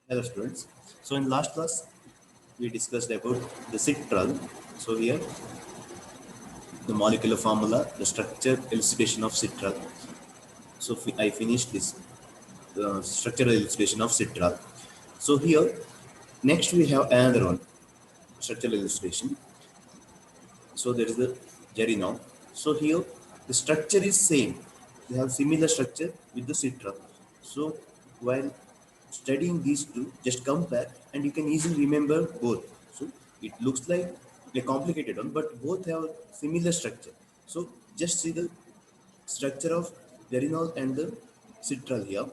Hello students. So in last class we discussed about the citral. So here the molecular formula, the structure elucidation of citral. So I finished this structural elucidation of citral. So here next we have another one, structural elucidation. So there is the gerinol. So here the structure is same. They have similar structure with the citral. So while studying these two, just compare and you can easily remember both. So it looks like a complicated one, but both have similar structure. So just see the structure of gerinol and the citral here.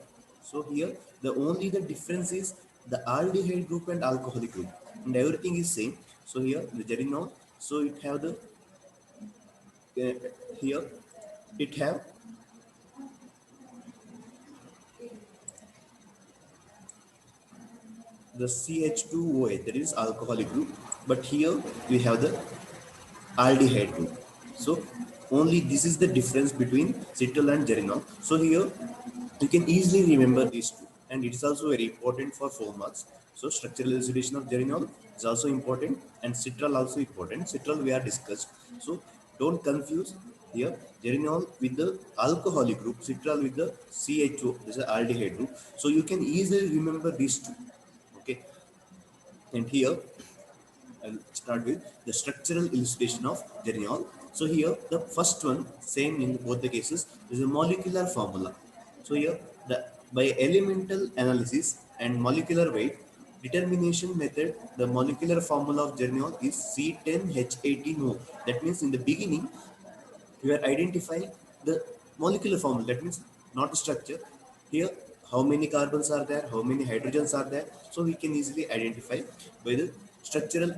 So here the difference is the aldehyde group and alcoholic group, and everything is same. So here the gerinol, so it have the here it have the CH2OH, that is alcoholic group, but here we have the aldehyde group. So only this is the difference between citral and gerinol. So here you can easily remember these two, and it is also very important for 4 marks. So structural elucidation of gerinol is also important, and citral also important. Citral we are discussed. So don't confuse here gerinol with the alcoholic group, citral with the CHO, this is aldehyde group. So you can easily remember these two. Okay, and here I'll start with the structural elucidation of gerinol. So here the first one, same in both the cases, is a molecular formula. So here the by elemental analysis and molecular weight determination method, the molecular formula of gerinol is C10H18O. That means in the beginning we are identifying the molecular formula. That means not the structure. Here how many carbons are there, how many hydrogens are there, so we can easily identify by the structural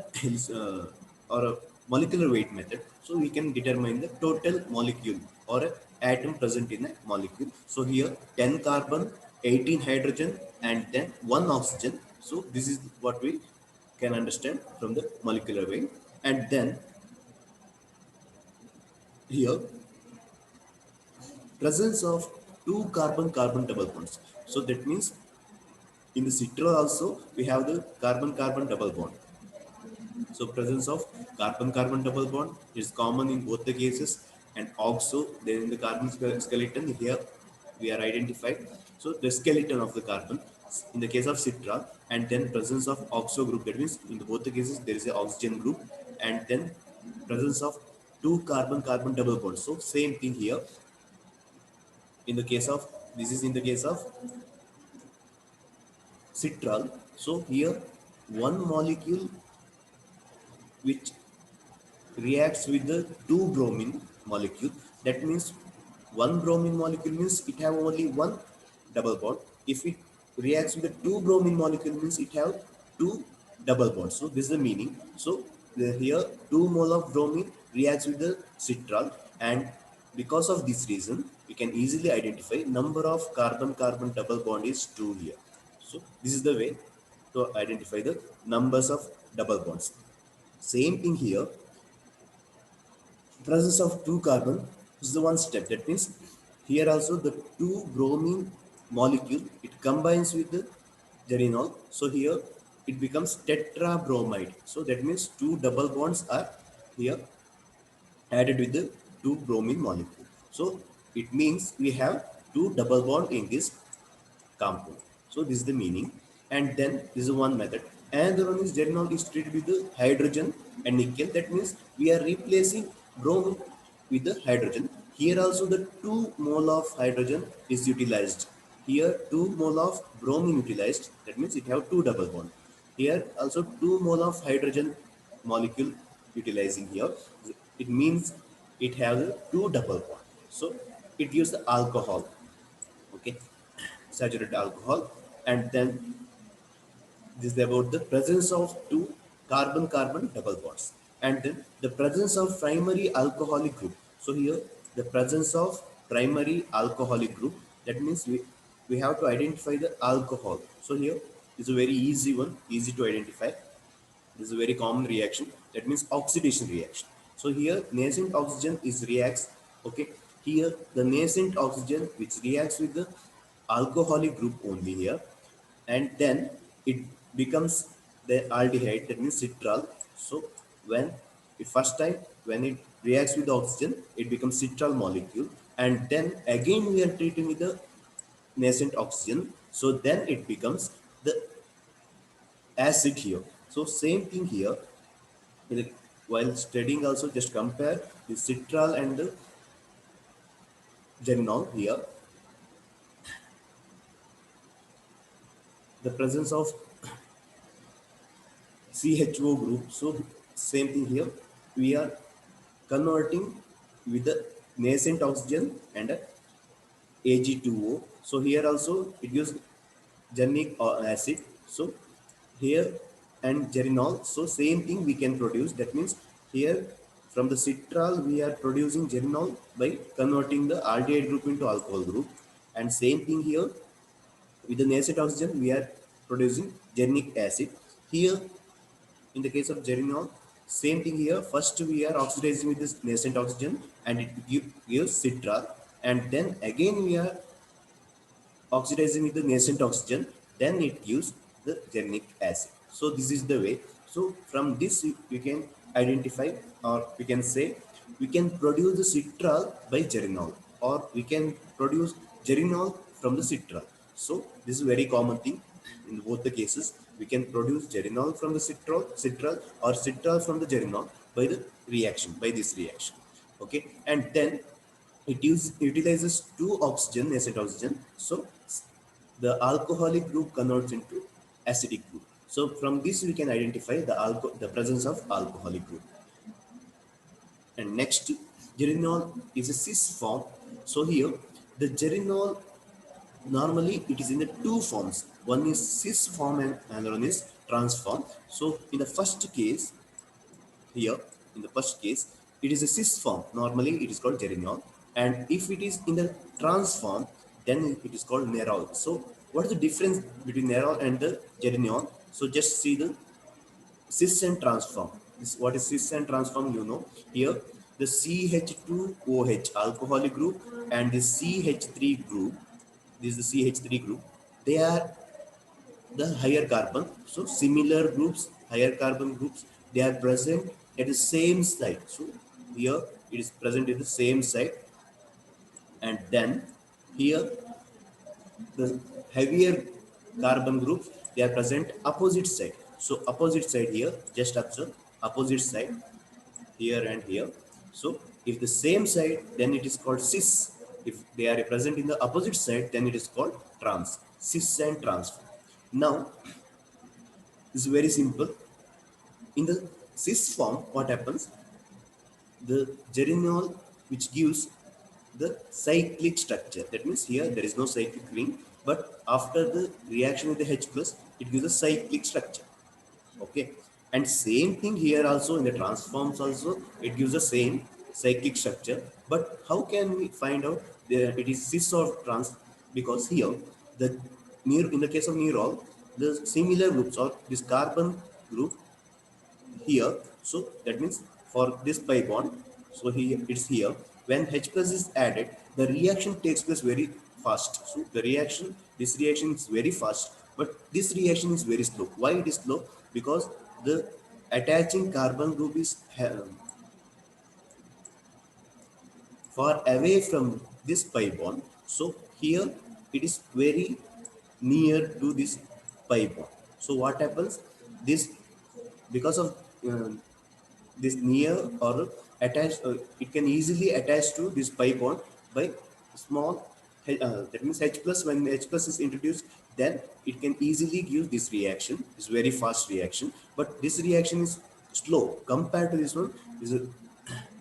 or a molecular weight method. So we can determine the total molecule or a atom present in a molecule. So here 10 carbon, 18 hydrogen, and then 1 oxygen. So this is what we can understand from the molecular weight. And then here presence of two carbon-carbon double bonds. So that means in the citral also we have the carbon-carbon double bond. So presence of carbon-carbon double bond is common in both the cases, and also then in the carbon skeleton here we are identified. So the skeleton of the carbon in the case of citral, and then presence of oxo group. That means in both the cases there is a oxygen group, and then presence of two carbon-carbon double bonds. So same thing here in the case of this is in the case of citral. So here one molecule which reacts with the two bromine molecule. That means one bromine molecule means it have only one double bond. If it reacts with the two bromine molecule means it have two double bonds. So this is the meaning. So here 2 mole of bromine reacts with the citral, and because of this reason we can easily identify number of carbon-carbon double bond is 2 here. So this is the way to identify the numbers of double bonds. Same thing here, presence of two carbon is the one step. That means here also the two bromine molecule it combines with the gerinol. So here it becomes tetrabromide. So that means two double bonds are here added with the two bromine molecule. So it means we have two double bond in this compound. So this is the meaning. And then this is one method. Another one is gerinol is treated with the hydrogen and nickel. That means we are replacing bromine with the hydrogen. Here also the 2 mole of hydrogen is utilized. Here 2 mole of bromine utilized. That means it have two double bond. Here also 2 mole of hydrogen molecule utilizing here. It means it has two double bond. So it gives the alcohol. Okay, saturated alcohol. And then this is about the presence of two carbon-carbon double bonds, and then the presence of primary alcoholic group. So here the presence of primary alcoholic group, that means we have to identify the alcohol. So here is a very easy one, easy to identify. This is a very common reaction, that means oxidation reaction. So here nascent oxygen is reacts. Okay, here the nascent oxygen which reacts with the alcoholic group only here, and then it becomes the aldehyde, that means citral. So when the first time when it reacts with the oxygen, it becomes citral molecule, and then again we are treating with the nascent oxygen, so then it becomes the acid here. So same thing here. While studying also, just compare the citral and the geranol here. The presence of CHO group. So same thing here. We are converting with the nascent oxygen and a Ag2O. So here also it gives geranic acid. So here and gerinol. So same thing we can produce. That means here from the citral we are producing gerinol by converting the aldehyde group into alcohol group. And same thing here with the nascent oxygen we are producing geranic acid. Here in the case of gerinol, same thing here. First we are oxidizing with this nascent oxygen and it gives citral, and then again we are oxidizing with the nascent oxygen, then it gives the geranic acid. So this is the way. So from this we can identify, or we can say we can produce the citral by gerinol, or we can produce gerinol from the citral. So this is a very common thing in both the cases. We can produce gerinol from the citral or citral from the gerinol by the reaction, by this reaction. Okay, and then utilizes two oxygen, nascent oxygen. So the alcoholic group converts into acidic group. So from this we can identify the presence of alcoholic group. And next, gerinol is a cis form. So here the gerinol normally it is in the two forms. One is cis form and another one is trans form. So in the first case, here in the first case it is a cis form, normally it is called gerinol, and if it is in the trans form then it is called nerol. So what is the difference between nerol and the gerinol? So just see the cis and trans form. What is cis and trans form, you know. Here the CH2OH alcoholic group and the CH3 group, this is the CH3 group, they are the higher carbon. So similar groups, higher carbon groups, they are present at the same site. So here it is present at the same site, and then here the heavier carbon groups, they are present opposite side. So opposite side here, just observe opposite side here and here. So if the same side, then it is called cis. If they are present in the opposite side, then it is called trans. Cis and trans. Now it's very simple. In the cis form, what happens? The gerinol, which gives the cyclic structure. That means here there is no cyclic ring, but after the reaction with the H plus, it gives a cyclic structure. Okay, and same thing here also in the transforms also, it gives the same cyclic structure. But how can we find out it is cis or trans? Because here the in the case of nerol, the similar groups or this carbon group here. So that means for this pi bond, so here it's here. When H plus is added, the reaction takes place very fast. So the reaction, this reaction is very fast, but this reaction is very slow. Why it is slow? Because the attaching carbon group is far away from this pi bond. So here it is very near to this pi bond. So what happens? This, because of this near or attached, it can easily attach to this pi bond by small that means H plus. When H plus is introduced, then it can easily give this reaction. It's very fast reaction, but this reaction is slow compared to this one. Is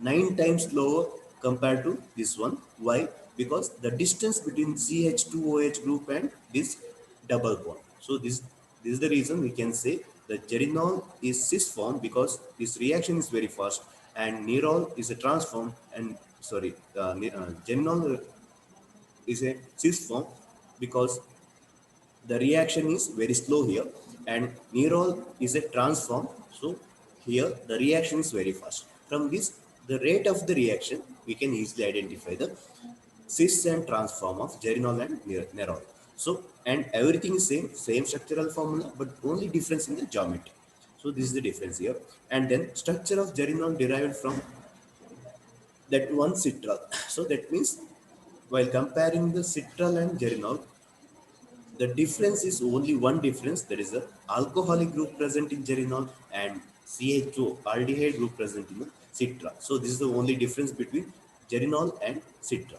9 times slower compared to this one. Why? Because the distance between CH2OH group and this double bond. So this is the reason we can say the gerinol is cis form, because this reaction is very fast, and nerol is a trans form, and sorry, gerinol is a cis form because the reaction is very slow here, and nerol is a trans form. So here the reaction is very fast. From this, the rate of the reaction, we can easily identify the cis and trans form of gerinol and nerol. So, and everything is same structural formula, but only difference in the geometry. So this is the difference here. And then structure of gerinol derived from that one citral. So that means while comparing the citral and gerinol, the difference is only one difference. There is a alcoholic group present in gerinol and CHO aldehyde group present in the citral. So this is the only difference between gerinol and citral.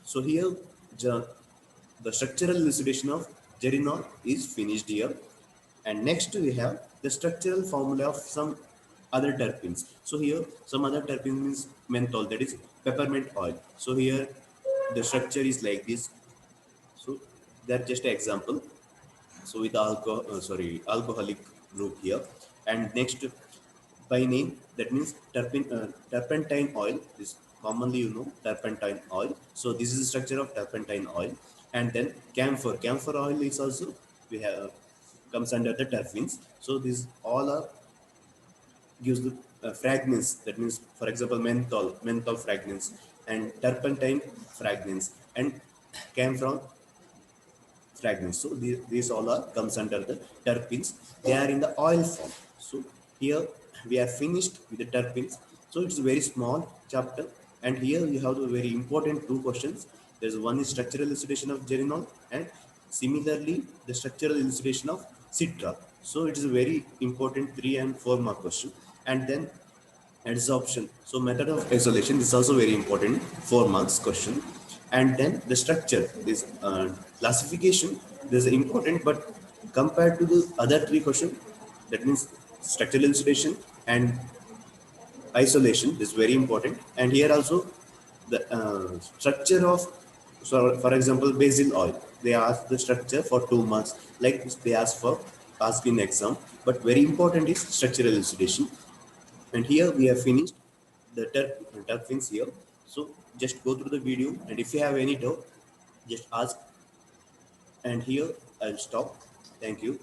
So here the structural elucidation of gerinol is finished here. And next we have the structural formula of some other terpenes. So here some other terpenes means menthol, that is peppermint oil. So here the structure is like this. So that's just an example. So with alcoholic group here. And next by name, that means turpentine oil is commonly turpentine oil. So this is the structure of turpentine oil. And then camphor oil is also we have comes under the terpenes. So these all are gives the fragrance. That means, for example, menthol fragrance, and turpentine fragrance, and camphor fragrance. So these all are comes under the terpenes. They are in the oil form. So here we are finished with the terpenes. So it's a very small chapter, and here you have the very important two questions. There's one is structural elucidation of gerinol, and similarly the structural elucidation of citral. So it is a very important 3 and 4 mark question. And then adsorption. So method of isolation is also very important, 4 marks question. And then the structure, this classification, this is important, but compared to the other 3 questions, that means structural elucidation and isolation is very important. And here also the structure of, so for example, basil oil, they ask the structure for 2 marks, like this they ask in exam, but very important is structural elucidation. And here we have finished the terpenes here. So just go through the video, and if you have any doubt, just ask. And here I'll stop. Thank you.